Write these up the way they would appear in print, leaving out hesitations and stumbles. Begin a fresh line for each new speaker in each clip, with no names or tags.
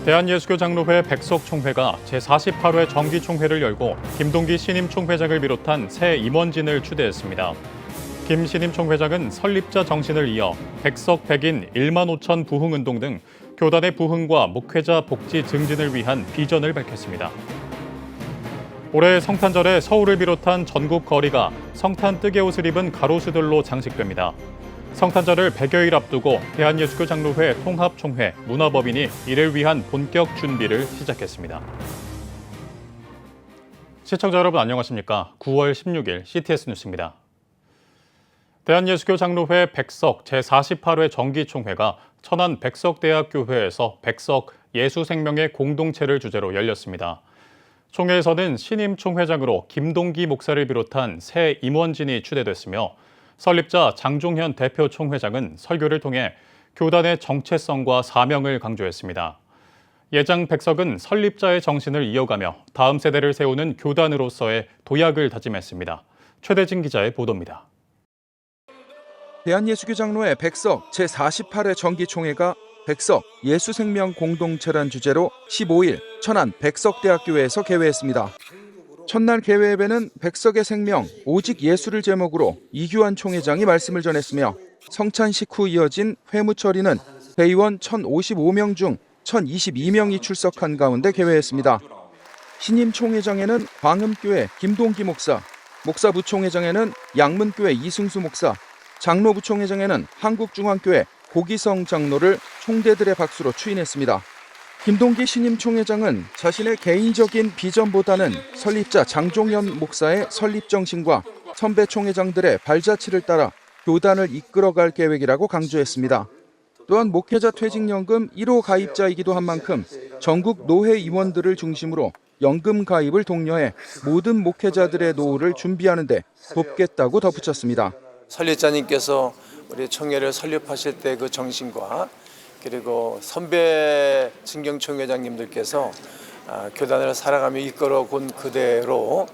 대한예수교장로회 백석총회가 제48회 정기총회를 열고 김동기 신임 총회장을 비롯한 새 임원진을 추대했습니다. 김 신임 총회장은 설립자 정신을 이어 백석 백인 1만 5천 부흥운동 등 교단의 부흥과 목회자 복지 증진을 위한 비전을 밝혔습니다. 올해 성탄절에 서울을 비롯한 전국 거리가 성탄 뜨개 옷을 입은 가로수들로 장식됩니다. 성탄절을 100여일 앞두고 대한예수교장로회 통합총회 문화법인이 이를 위한 본격 준비를 시작했습니다. 시청자 여러분 안녕하십니까? 9월 16일 CTS 뉴스입니다. 대한예수교장로회 백석 제48회 정기총회가 천안 백석대학교회에서 백석 예수생명의 공동체를 주제로 열렸습니다. 총회에서는 신임 총회장으로 김동기 목사를 비롯한 새 임원진이 추대됐으며 설립자 장종현 대표 총회장은 설교를 통해 교단의 정체성과 사명을 강조했습니다. 예장 백석은 설립자의 정신을 이어가며 다음 세대를 세우는 교단으로서의 도약을 다짐했습니다. 최대진 기자의 보도입니다.
대한예수교장로회 백석 제48회 정기총회가 백석 예수생명 공동체란 주제로 15일 천안 백석대학교에서 개회했습니다. 첫날 개회에는 백석의 생명, 오직 예수를 제목으로 이규환 총회장이 말씀을 전했으며 성찬식 후 이어진 회무처리는 회의원 1,055명 중 1,022명이 출석한 가운데 개회했습니다. 신임 총회장에는 광음교회 김동기 목사, 목사부총회장에는 양문교회 이승수 목사, 장로부총회장에는 한국중앙교회 고기성 장로를 총대들의 박수로 추인했습니다. 김동기 신임 총회장은 자신의 개인적인 비전보다는 설립자 장종현 목사의 설립 정신과 선배 총회장들의 발자취를 따라 교단을 이끌어갈 계획이라고 강조했습니다. 또한 목회자 퇴직연금 1호 가입자이기도 한 만큼 전국 노회 임원들을 중심으로 연금 가입을 독려해 모든 목회자들의 노후를 준비하는 데 돕겠다고 덧붙였습니다.
설립자님께서 우리 총회를 설립하실 때 그 정신과 그리고 선배 진경 총회장님들께서 교단을 살아가며 이끌어 온 그대로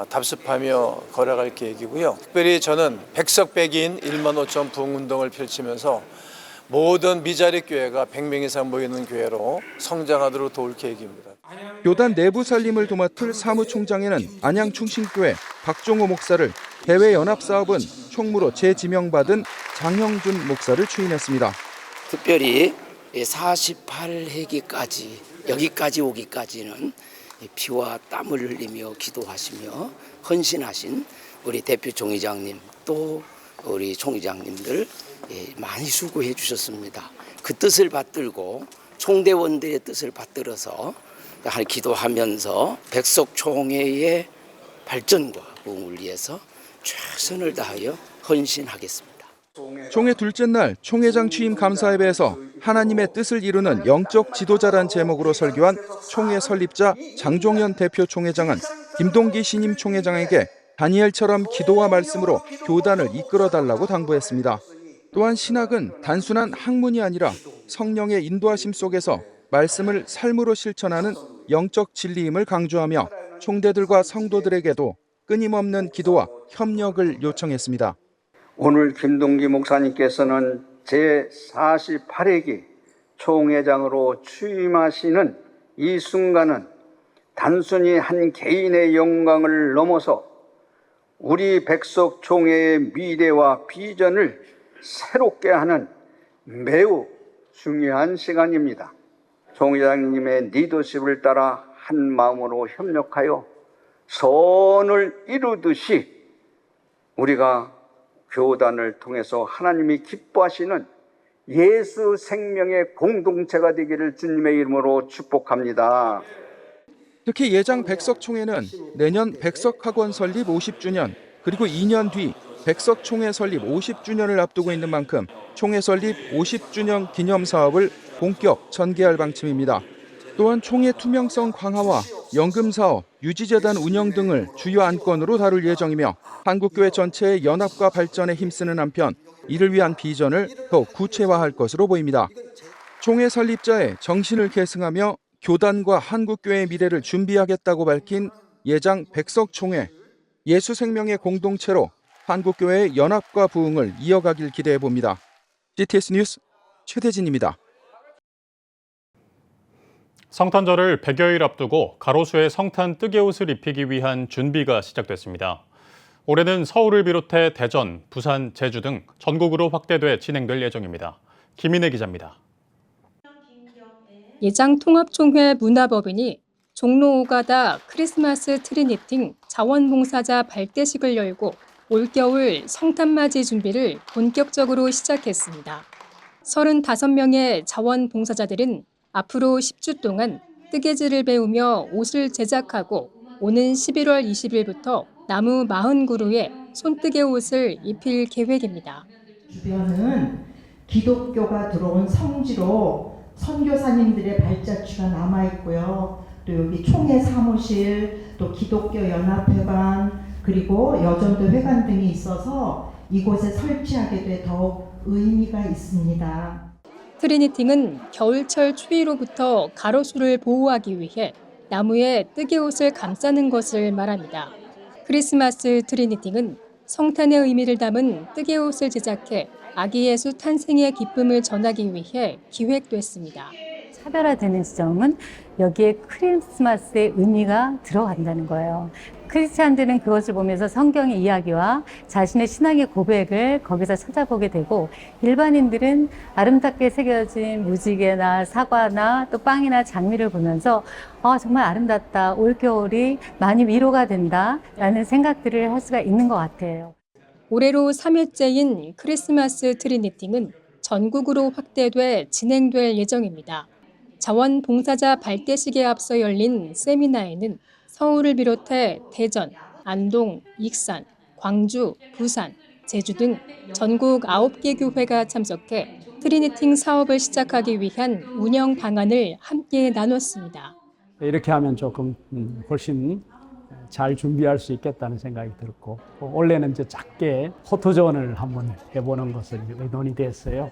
답습하며 걸어갈 계획이고요. 특별히 저는 백석백인 1만 5천 부흥운동을 펼치면서 모든 미자립 교회가 100명 이상 모이는 교회로 성장하도록 도울 계획입니다.
교단 내부 살림을 도맡을 사무총장에는 안양충신교회 박종호 목사를, 대외연합사업은 총무로 재지명받은 장형준 목사를 추인했습니다.
특별히 48회기까지 여기까지 오기까지는 피와 땀을 흘리며 기도하시며 헌신하신 우리 대표 총회장님 또 우리 총회장님들 많이 수고해 주셨습니다. 그 뜻을 받들고 총대원들의 뜻을 받들어서 기도하면서 백석총회의 발전과 부흥을 위해서 최선을 다하여 헌신하겠습니다.
총회 둘째 날 총회장 취임 감사회에서 하나님의 뜻을 이루는 영적 지도자란 제목으로 설교한 총회 설립자 장종현 대표 총회장은 김동기 신임 총회장에게 다니엘처럼 기도와 말씀으로 교단을 이끌어달라고 당부했습니다. 또한 신학은 단순한 학문이 아니라 성령의 인도하심 속에서 말씀을 삶으로 실천하는 영적 진리임을 강조하며 총대들과 성도들에게도 끊임없는 기도와 협력을 요청했습니다.
오늘 김동기 목사님께서는 제48회기 총회장으로 취임하시는 이 순간은 단순히 한 개인의 영광을 넘어서 우리 백석 총회의 미래와 비전을 새롭게 하는 매우 중요한 시간입니다. 총회장님의 리더십을 따라 한 마음으로 협력하여 선을 이루듯이 우리가 교단을 통해서 하나님이 기뻐하시는 예수 생명의 공동체가 되기를 주님의 이름으로 축복합니다.
특히 예장 백석총회는 내년 백석학원 설립 50주년 그리고 2년 뒤 백석총회 설립 50주년을 앞두고 있는 만큼 총회 설립 50주년 기념 사업을 본격 전개할 방침입니다. 또한 총회 투명성 강화와 연금 사업, 유지재단 운영 등을 주요 안건으로 다룰 예정이며 한국교회 전체의 연합과 발전에 힘쓰는 한편 이를 위한 비전을 더욱 구체화할 것으로 보입니다. 총회 설립자의 정신을 계승하며 교단과 한국교회의 미래를 준비하겠다고 밝힌 예장 백석총회, 예수생명의 공동체로 한국교회의 연합과 부흥을 이어가길 기대해 봅니다. CTS 뉴스 최대진입니다.
성탄절을 100여일 앞두고 가로수에 성탄 뜨개옷을 입히기 위한 준비가 시작됐습니다. 올해는 서울을 비롯해 대전, 부산, 제주 등 전국으로 확대돼 진행될 예정입니다. 김인혜 기자입니다.
예장통합총회 문화법인이 종로 오가다 크리스마스 트리니팅 자원봉사자 발대식을 열고 올겨울 성탄맞이 준비를 본격적으로 시작했습니다. 35명의 자원봉사자들은 앞으로 10주 동안 뜨개질을 배우며 옷을 제작하고 오는 11월 20일부터 나무 40그루의 손뜨개 옷을 입힐 계획입니다.
주변은 기독교가 들어온 성지로 선교사님들의 발자취가 남아있고요. 또 여기 총회 사무실, 또 기독교 연합회관, 그리고 여전도 회관 등이 있어서 이곳에 설치하게 돼 더욱 의미가 있습니다.
트리니팅은 겨울철 추위로부터 가로수를 보호하기 위해 나무에 뜨개옷을 감싸는 것을 말합니다. 크리스마스 트리니팅은 성탄의 의미를 담은 뜨개옷을 제작해 아기 예수 탄생의 기쁨을 전하기 위해 기획됐습니다.
차별화되는 지점은 여기에 크리스마스의 의미가 들어간다는 거예요. 크리스찬들은 그것을 보면서 성경의 이야기와 자신의 신앙의 고백을 거기서 찾아보게 되고, 일반인들은 아름답게 새겨진 무지개나 사과나 또 빵이나 장미를 보면서 정말 아름답다, 올겨울이 많이 위로가 된다라는 생각들을 할 수가 있는 것 같아요.
올해로 3회째인 크리스마스 트리니팅은 전국으로 확대돼 진행될 예정입니다. 자원봉사자 발대식에 앞서 열린 세미나에는 서울을 비롯해 대전, 안동, 익산, 광주, 부산, 제주 등 전국 9개 교회가 참석해 트리니팅 사업을 시작하기 위한 운영 방안을 함께 나눴습니다.
이렇게 하면 조금 훨씬 잘 준비할 수 있겠다는 생각이 들었고, 원래는 이제 작게 포토존을 한번 해보는 것을 의논이 됐어요.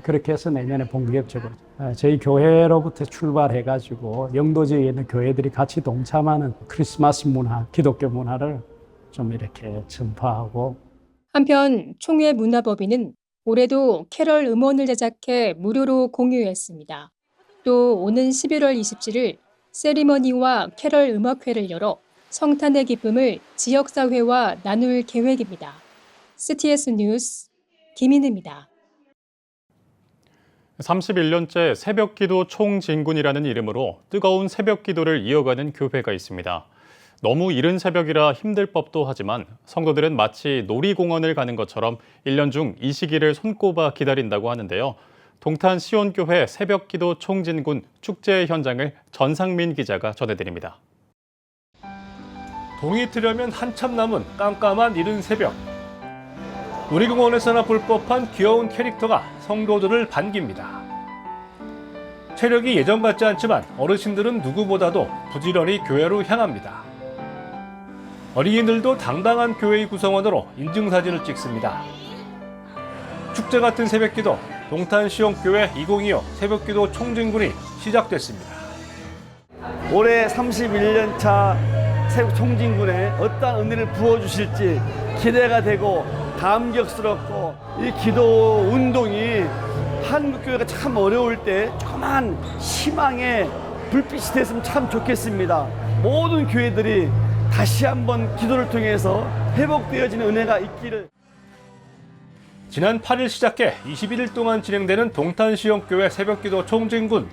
그렇게 해서 내년에 본격적으로 저희 교회로부터 출발해가지고 영도 지역에 있는 교회들이 같이 동참하는 크리스마스 문화, 기독교 문화를 좀 이렇게 전파하고.
한편 총회 문화법인은 올해도 캐럴 음원을 제작해 무료로 공유했습니다. 또 오는 11월 27일 세리머니와 캐럴 음악회를 열어 성탄의 기쁨을 지역사회와 나눌 계획입니다. CTS 뉴스 김인혜입니다.
31년째 새벽기도 총진군이라는 이름으로 뜨거운 새벽기도를 이어가는 교회가 있습니다. 너무 이른 새벽이라 힘들 법도 하지만 성도들은 마치 놀이공원을 가는 것처럼 1년 중 이 시기를 손꼽아 기다린다고 하는데요. 동탄 시온교회 새벽기도 총진군 축제 현장을 전상민 기자가 전해드립니다.
동이 트려면 한참 남은 깜깜한 이른 새벽. 놀이공원에서나 볼 법한 귀여운 캐릭터가 성도들을 반깁니다. 체력이 예전 같지 않지만 어르신들은 누구보다도 부지런히 교회로 향합니다. 어린이들도 당당한 교회의 구성원으로 인증사진을 찍습니다. 축제 같은 새벽기도, 동탄 시온교회 2025 새벽기도 총진군이 시작됐습니다.
올해 31년차 새벽 총진군에 어떠한 은혜를 부어주실지 기대가 되고 감격스럽고, 이 기도 운동이 한국교회가 참 어려울 때 조그만 희망의 불빛이 됐으면 참 좋겠습니다. 모든 교회들이 다시 한번 기도를 통해서 회복되어지는 은혜가 있기를.
지난 8일 시작해 21일 동안 진행되는 동탄 시온교회 새벽기도 총진군.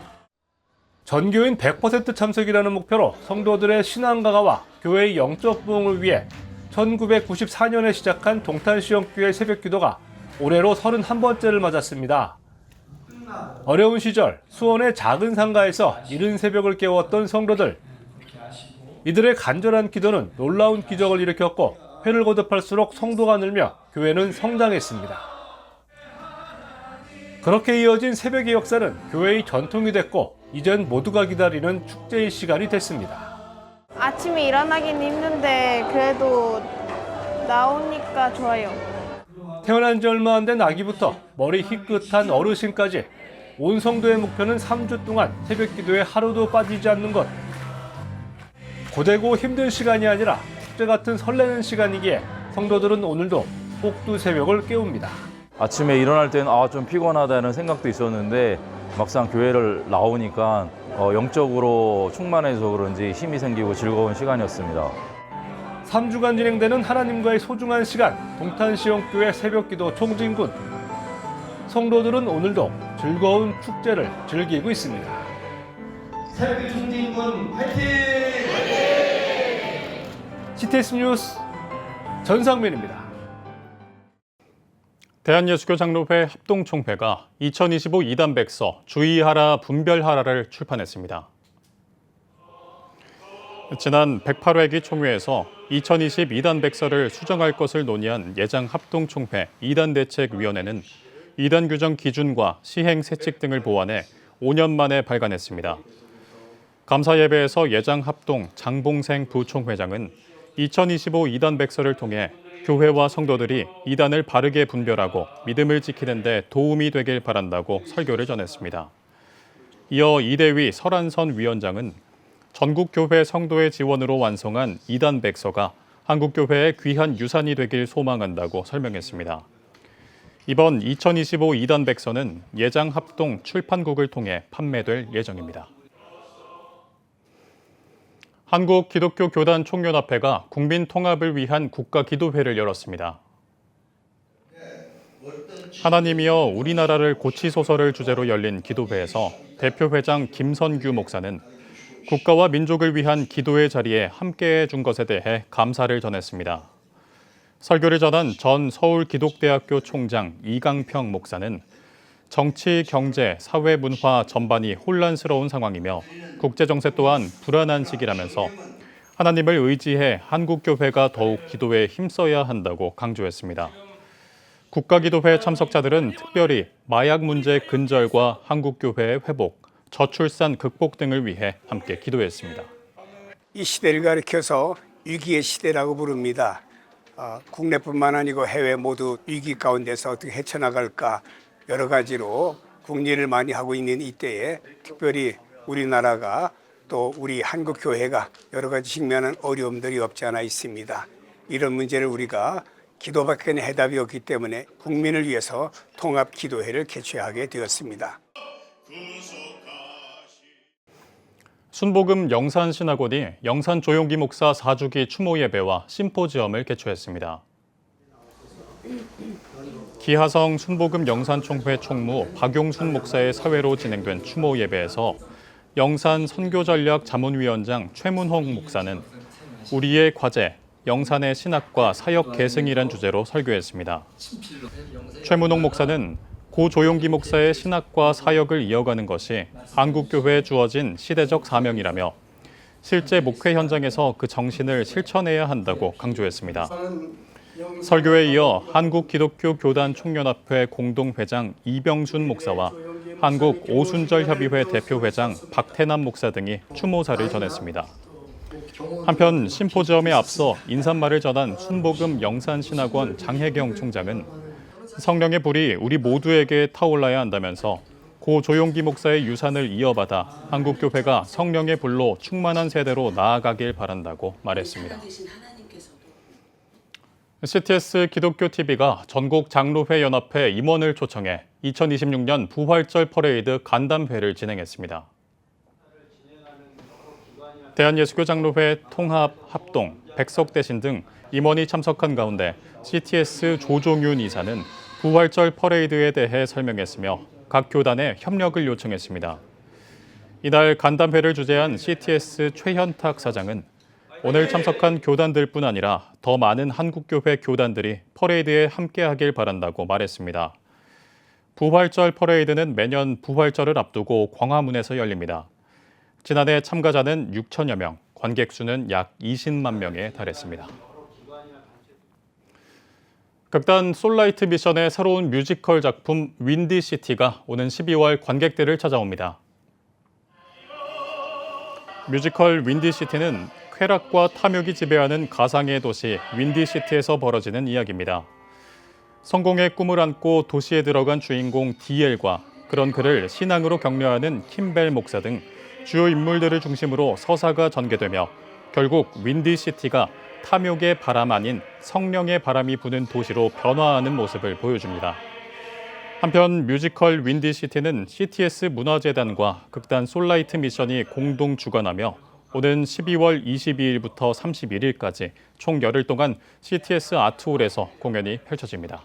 전교인 100% 참석이라는 목표로 성도들의 신앙 강화와 교회의 영적 부흥을 위해 1994년에 시작한 동탄 시온교회 새벽기도가 올해로 31번째를 맞았습니다. 어려운 시절 수원의 작은 상가에서 이른 새벽을 깨웠던 성도들. 이들의 간절한 기도는 놀라운 기적을 일으켰고, 회를 거듭할수록 성도가 늘며 교회는 성장했습니다. 그렇게 이어진 새벽의 역사는 교회의 전통이 됐고, 이젠 모두가 기다리는 축제의 시간이 됐습니다.
아침에 일어나긴 힘든데 그래도 나오니까 좋아요.
태어난 지 얼마 안 된 아기부터 머리 희끗한 어르신까지 온 성도의 목표는 3주 동안 새벽기도에 하루도 빠지지 않는 것. 고되고 힘든 시간이 아니라 축제 같은 설레는 시간이기에 성도들은 오늘도 꼭두 새벽을 깨웁니다.
아침에 일어날 때는 좀 피곤하다는 생각도 있었는데 막상 교회를 나오니까 영적으로 충만해서 그런지 힘이 생기고 즐거운 시간이었습니다.
3주간 진행되는 하나님과의 소중한 시간, 동탄시영교회 새벽기도 총진군. 성도들은 오늘도 즐거운 축제를 즐기고 있습니다. 새벽기도 총진군 화이팅! CTS 뉴스 전상민입니다.
대한예수교 장로회 합동총회가 2025 이단 백서 주의하라 분별하라를 출판했습니다. 지난 108회기 총회에서 2020 이단 백서를 수정할 것을 논의한 예장 합동총회 이단대책위원회는 이단 규정 기준과 시행 세칙 등을 보완해 5년 만에 발간했습니다. 감사 예배에서 예장 합동 장봉생 부총회장은 2025 이단 백서를 통해 교회와 성도들이 이단을 바르게 분별하고 믿음을 지키는 데 도움이 되길 바란다고 설교를 전했습니다. 이어 이대위 설한선 위원장은 전국교회 성도의 지원으로 완성한 이단 백서가 한국교회의 귀한 유산이 되길 소망한다고 설명했습니다. 이번 2025 이단 백서는 예장 합동 출판국을 통해 판매될 예정입니다. 한국기독교교단 총연합회가 국민 통합을 위한 국가기도회를 열었습니다. 하나님이여 우리나라를 고치소서를 주제로 열린 기도회에서 대표회장 김선규 목사는 국가와 민족을 위한 기도의 자리에 함께해 준 것에 대해 감사를 전했습니다. 설교를 전한 전 서울기독대학교 총장 이강평 목사는 정치, 경제, 사회, 문화 전반이 혼란스러운 상황이며 국제정세 또한 불안한 시기라면서 하나님을 의지해 한국교회가 더욱 기도에 힘써야 한다고 강조했습니다. 국가기도회 참석자들은 특별히 마약 문제 근절과 한국교회의 회복, 저출산 극복 등을 위해 함께 기도했습니다.
이 시대를 가리켜서 위기의 시대라고 부릅니다. 국내뿐만 아니고 해외 모두 위기 가운데서 어떻게 헤쳐나갈까 여러 가지로 국리를 많이 하고 있는 이때에 특별히 우리나라가 또 우리 한국교회가 여러 가지 직면한 어려움들이 없지 않아 있습니다. 이런 문제를 우리가 기도밖에 해답이 없기 때문에 국민을 위해서 통합기도회를 개최하게 되었습니다.
순복음 영산신학원이 영산 조용기 목사 4주기 추모 예배와 심포지엄을 개최했습니다. 기하성 순복음 영산총회 총무 박용순 목사의 사회로 진행된 추모 예배에서 영산 선교전략 자문위원장 최문홍 목사는 우리의 과제, 영산의 신학과 사역 계승이란 주제로 설교했습니다. 최문홍 목사는 고 조용기 목사의 신학과 사역을 이어가는 것이 한국교회에 주어진 시대적 사명이라며 실제 목회 현장에서 그 정신을 실천해야 한다고 강조했습니다. 설교에 이어 한국기독교교단 총연합회 공동회장 이병순 목사와 한국 오순절협의회 대표회장 박태남 목사 등이 추모사를 전했습니다. 한편 심포지엄에 앞서 인사말을 전한 순복음 영산신학원 장혜경 총장은 성령의 불이 우리 모두에게 타올라야 한다면서 고 조용기 목사의 유산을 이어받아 한국교회가 성령의 불로 충만한 세대로 나아가길 바란다고 말했습니다. CTS 기독교TV가 전국 장로회 연합회 임원을 초청해 2026년 부활절 퍼레이드 간담회를 진행했습니다. 대한예수교 장로회 통합, 합동, 백석대신 등 임원이 참석한 가운데 CTS 조종윤 이사는 부활절 퍼레이드에 대해 설명했으며 각 교단에 협력을 요청했습니다. 이날 간담회를 주재한 CTS 최현탁 사장은 오늘 참석한 교단들뿐 아니라 더 많은 한국교회 교단들이 퍼레이드에 함께하길 바란다고 말했습니다. 부활절 퍼레이드는 매년 부활절을 앞두고 광화문에서 열립니다. 지난해 참가자는 6천여 명, 관객 수는 약 20만 명에 달했습니다. 극단 솔라이트 미션의 새로운 뮤지컬 작품 윈디시티가 오는 12월 관객들을 찾아옵니다. 뮤지컬 윈디시티는 쾌락과 탐욕이 지배하는 가상의 도시 윈디시티에서 벌어지는 이야기입니다. 성공의 꿈을 안고 도시에 들어간 주인공 디엘과 그런 그를 신앙으로 격려하는 킴벨 목사 등 주요 인물들을 중심으로 서사가 전개되며 결국 윈디시티가 탐욕의 바람 아닌 성령의 바람이 부는 도시로 변화하는 모습을 보여줍니다. 한편 뮤지컬 윈디시티는 CTS 문화재단과 극단 솔라이트 미션이 공동 주관하며 오는 12월 22일부터 31일까지 총 열흘 동안 CTS 아트홀에서 공연이 펼쳐집니다.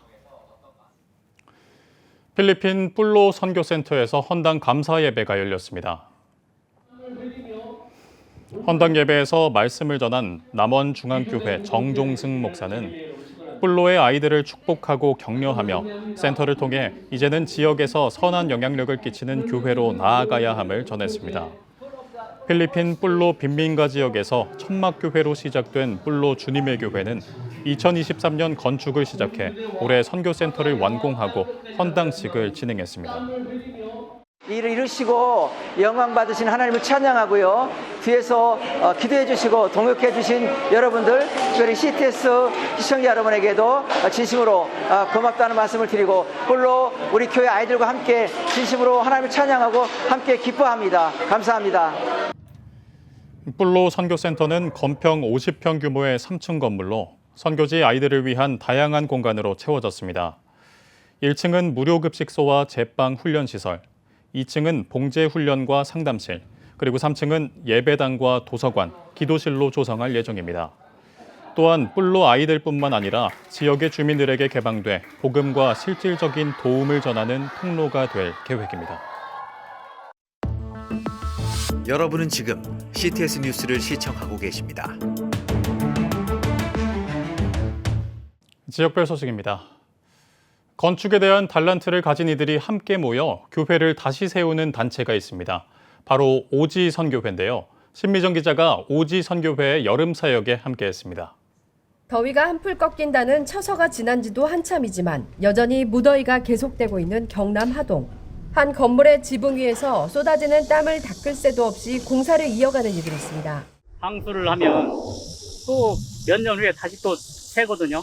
필리핀 뿔로 선교센터에서 헌당 감사 예배가 열렸습니다. 헌당 예배에서 말씀을 전한 남원중앙교회 정종승 목사는 뿔로의 아이들을 축복하고 격려하며 센터를 통해 이제는 지역에서 선한 영향력을 끼치는 교회로 나아가야 함을 전했습니다. 필리핀 뿔로 빈민가 지역에서 천막교회로 시작된 뿔로 주님의 교회는 2023년 건축을 시작해 올해 선교센터를 완공하고 헌당식을 진행했습니다.
일을 이루시고 영광 받으신 하나님을 찬양하고요. 뒤에서 기도해 주시고 동역해 주신 여러분들, 특별히 CTS 시청자 여러분에게도 진심으로 고맙다는 말씀을 드리고 뿔로 우리 교회 아이들과 함께 진심으로 하나님을 찬양하고 함께 기뻐합니다. 감사합니다.
뿔로 선교센터는 건평 50평 규모의 3층 건물로 선교지 아이들을 위한 다양한 공간으로 채워졌습니다. 1층은 무료급식소와 제빵 훈련시설, 2층은 봉제훈련과 상담실, 그리고 3층은 예배당과 도서관, 기도실로 조성할 예정입니다. 또한 뿔로 아이들뿐만 아니라 지역의 주민들에게 개방돼 복음과 실질적인 도움을 전하는 통로가 될 계획입니다.
여러분은 지금 CTS 뉴스를 시청하고 계십니다.
지역별 소식입니다. 건축에 대한 달란트를 가진 이들이 함께 모여 교회를 다시 세우는 단체가 있습니다. 바로 오지 선교회인데요. 신미정 기자가 오지 선교회의 여름 사역에 함께했습니다.
더위가 한풀 꺾인다는 처서가 지난 지도 한참이지만 여전히 무더위가 계속되고 있는 경남 하동. 한 건물의 지붕 위에서 쏟아지는 땀을 닦을 새도 없이 공사를 이어가는 이들이 있습니다.
방수를 하면 또 몇 년 후에 다시 또 새거든요.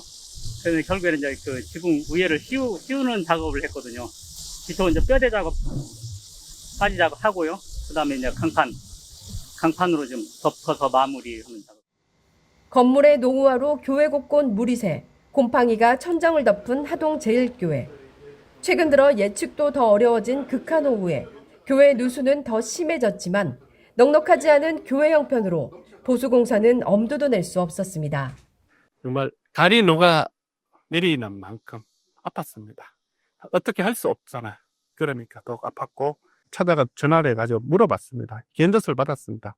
그래서 결국에는 이제 그 지붕 위에를 씌우는 작업을 했거든요. 기초 이제 뼈대 작업, 빠지 작업 하고요. 그다음에 이제 강판으로 좀 덮어서 마무리하는 작업.
건물의 노후화로 교회 곳곳 물이 새, 곰팡이가 천장을 덮은 하동 제1교회. 최근 들어 예측도 더 어려워진 극한호우에 교회 누수는 더 심해졌지만 넉넉하지 않은 교회 형편으로 보수공사는 엄두도 낼 수 없었습니다.
정말 다리 녹아 내리는 만큼 아팠습니다. 어떻게 할 수 없잖아요. 그러니까 더 아팠고 찾아가 전화를 해가지고 물어봤습니다. 견적서를 받았습니다.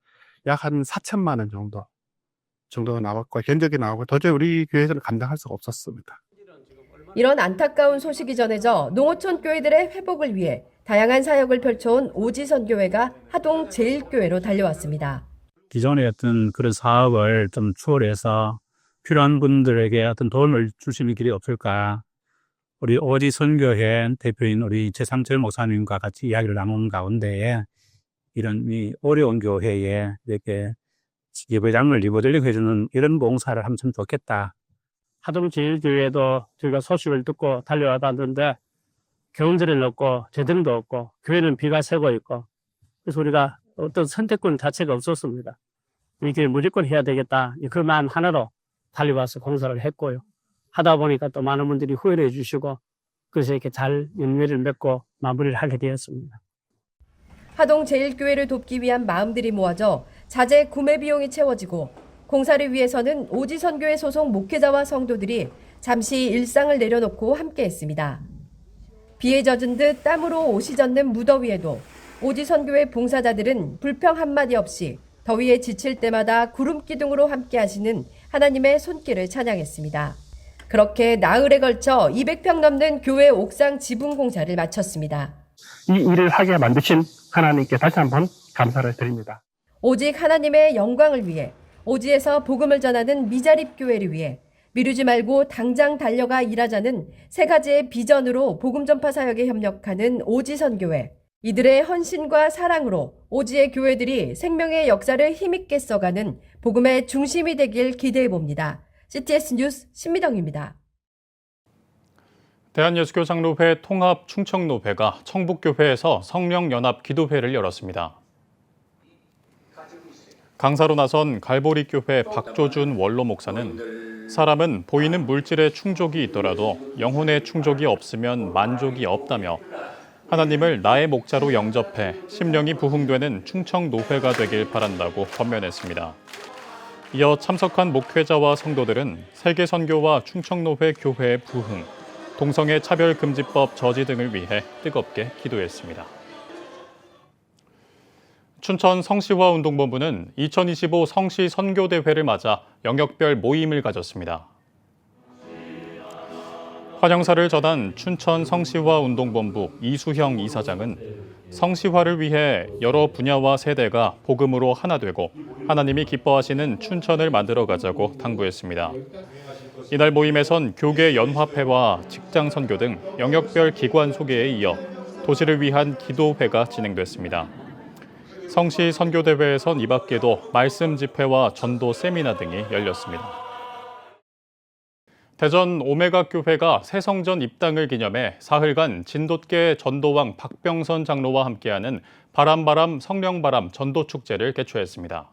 약 한 4천만 원 정도가 나왔고 견적이 나오고 도저히 우리 교회에서는 감당할 수가 없었습니다.
이런 안타까운 소식이 전해져 농어촌 교회들의 회복을 위해 다양한 사역을 펼쳐온 오지선교회가 하동 제1교회로 달려왔습니다.
기존의 어떤 그런 사업을 좀 추월해서 필요한 분들에게 어떤 도움을 줄 수 있는 길이 없을까. 우리 오지선교회 대표인 우리 최상철 목사님과 같이 이야기를 나누는 가운데 이런 이 어려운 교회에 이렇게 예배장을 리모델링 해주는 이런 봉사를 하면 참 좋겠다.
하동 제1교회도 저희가 소식을 듣고 달려왔다는데 경전에는 없고 재등도 없고 교회는 비가 새고 있고 그래서 우리가 어떤 선택권 자체가 없었습니다. 이게 무조건 해야 되겠다. 그만 하나로 달려와서 공사를 했고요. 하다 보니까 또 많은 분들이 후회를 해주시고 그래서 이렇게 잘 연매를 맺고 마무리를 하게 되었습니다.
하동 제1교회를 돕기 위한 마음들이 모아져 자재 구매 비용이 채워지고 공사를 위해서는 오지선교회 소속 목회자와 성도들이 잠시 일상을 내려놓고 함께했습니다. 비에 젖은 듯 땀으로 옷이 젖는 무더위에도 오지선교회 봉사자들은 불평 한마디 없이 더위에 지칠 때마다 구름기둥으로 함께하시는 하나님의 손길을 찬양했습니다. 그렇게 나흘에 걸쳐 200평 넘는 교회 옥상 지붕 공사를 마쳤습니다.
이 일을 하게 만드신 하나님께 다시 한번 감사를 드립니다.
오직 하나님의 영광을 위해 오지에서 복음을 전하는 미자립 교회를 위해 미루지 말고 당장 달려가 일하자는 세 가지의 비전으로 복음 전파 사역에 협력하는 오지선교회. 이들의 헌신과 사랑으로 오지의 교회들이 생명의 역사를 힘있게 써가는 복음의 중심이 되길 기대해 봅니다. CTS 뉴스 신미정입니다.
대한예수교장로회 통합 충청노회가 청북교회에서 성령연합 기도회를 열었습니다. 강사로 나선 갈보리교회 박조준 원로 목사는 사람은 보이는 물질에 충족이 있더라도 영혼의 충족이 없으면 만족이 없다며 하나님을 나의 목자로 영접해 심령이 부흥되는 충청노회가 되길 바란다고 권면했습니다. 이어 참석한 목회자와 성도들은 세계선교와 충청노회 교회의 부흥, 동성애 차별금지법 저지 등을 위해 뜨겁게 기도했습니다. 춘천 성시화운동본부는 2025 성시 선교대회를 맞아 영역별 모임을 가졌습니다. 환영사를 전한 춘천 성시화운동본부 이수형 이사장은 성시화를 위해 여러 분야와 세대가 복음으로 하나 되고 하나님이 기뻐하시는 춘천을 만들어가자고 당부했습니다. 이날 모임에선 교계 연합회와 직장 선교 등 영역별 기관 소개에 이어 도시를 위한 기도회가 진행됐습니다. 성시 선교대회에선 이 밖에도 말씀 집회와 전도 세미나 등이 열렸습니다. 대전 오메가 교회가 새성전 입당을 기념해 사흘간 진돗개 전도왕 박병선 장로와 함께하는 바람바람 성령바람 전도축제를 개최했습니다.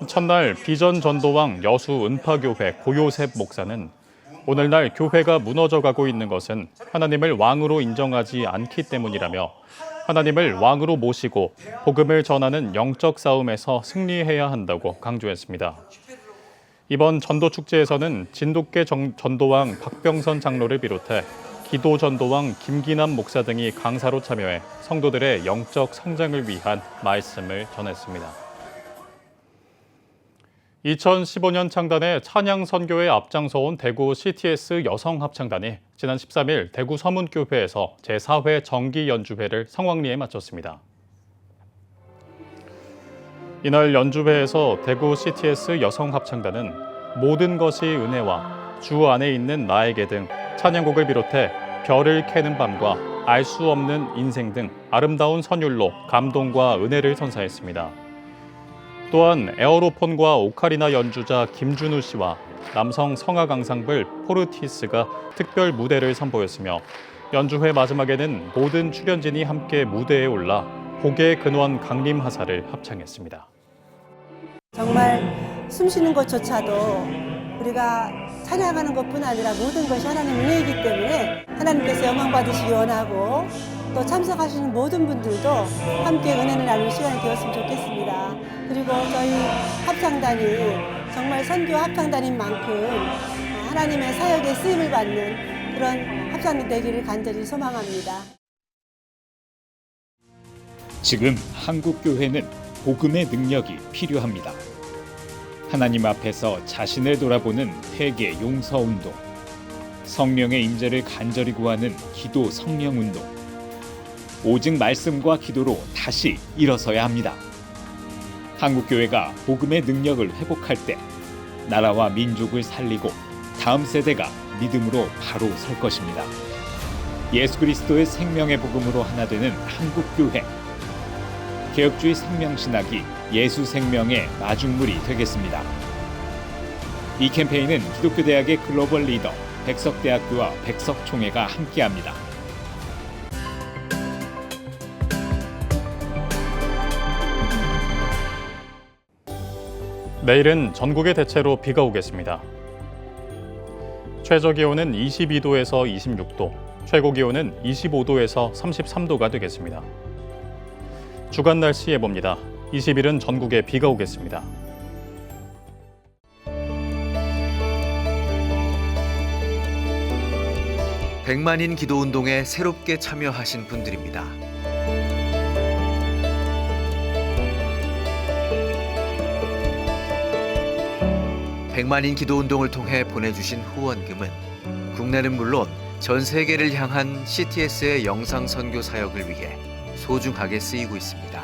첫날 비전 전도왕 여수 은파교회 고요셉 목사는 오늘날 교회가 무너져가고 있는 것은 하나님을 왕으로 인정하지 않기 때문이라며 하나님을 왕으로 모시고 복음을 전하는 영적 싸움에서 승리해야 한다고 강조했습니다. 이번 전도축제에서는 진돗개 전도왕 박병선 장로를 비롯해 기도 전도왕 김기남 목사 등이 강사로 참여해 성도들의 영적 성장을 위한 말씀을 전했습니다. 2015년 창단에 찬양 선교에 앞장서온 대구 CTS 여성합창단이 지난 13일 대구 서문교회에서 제4회 정기 연주회를 성황리에 마쳤습니다. 이날 연주회에서 대구 CTS 여성합창단은 모든 것이 은혜와 주 안에 있는 나에게 등 찬양곡을 비롯해 별을 캐는 밤과 알 수 없는 인생 등 아름다운 선율로 감동과 은혜를 선사했습니다. 또한 에어로폰과 오카리나 연주자 김준우 씨와 남성 성악 앙상블 포르티스가 특별 무대를 선보였으며 연주회 마지막에는 모든 출연진이 함께 무대에 올라 복의 근원 강림하사를 합창했습니다.
정말 숨쉬는 것조차도 우리가 찬양하는 것뿐 아니라 모든 것이 하나님 은혜이기 때문에 하나님께서 영광 받으시기 원하고 또 참석하시는 모든 분들도 함께 은혜를 나누는 시간이 되었으면 좋겠습니다. 그리고 저희 합창단이 정말 선교 합창단인 만큼 하나님의 사역에 쓰임을 받는 그런 합창단 되기를 간절히 소망합니다.
지금 한국 교회는 복음의 능력이 필요합니다. 하나님 앞에서 자신을 돌아보는 회개 용서 운동, 성령의 임재를 간절히 구하는 기도 성령 운동, 오직 말씀과 기도로 다시 일어서야 합니다. 한국 교회가 복음의 능력을 회복할 때 나라와 민족을 살리고 다음 세대가 믿음으로 바로 설 것입니다. 예수 그리스도의 생명의 복음으로 하나 되는 한국 교회. 개혁주의 생명신학이 예수 생명의 마중물이 되겠습니다. 이 캠페인은 기독교대학의 글로벌 리더 백석대학교와 백석총회가 함께합니다.
내일은 전국에 대체로 비가 오겠습니다. 최저 기온은 22도에서 26도, 최고 기온은 25도에서 33도가 되겠습니다. 주간 날씨 예보입니다. 20일은 전국에 비가 오겠습니다.
백만인 기도운동에 새롭게 참여하신 분들입니다. 백만인 기도운동을 통해 보내주신 후원금은 국내는 물론 전 세계를 향한 CTS의 영상 선교 사역을 위해 소중하게 쓰이고 있습니다.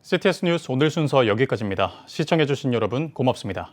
CTS 뉴스 오늘 순서 여기까지입니다. 시청해주신 여러분 고맙습니다.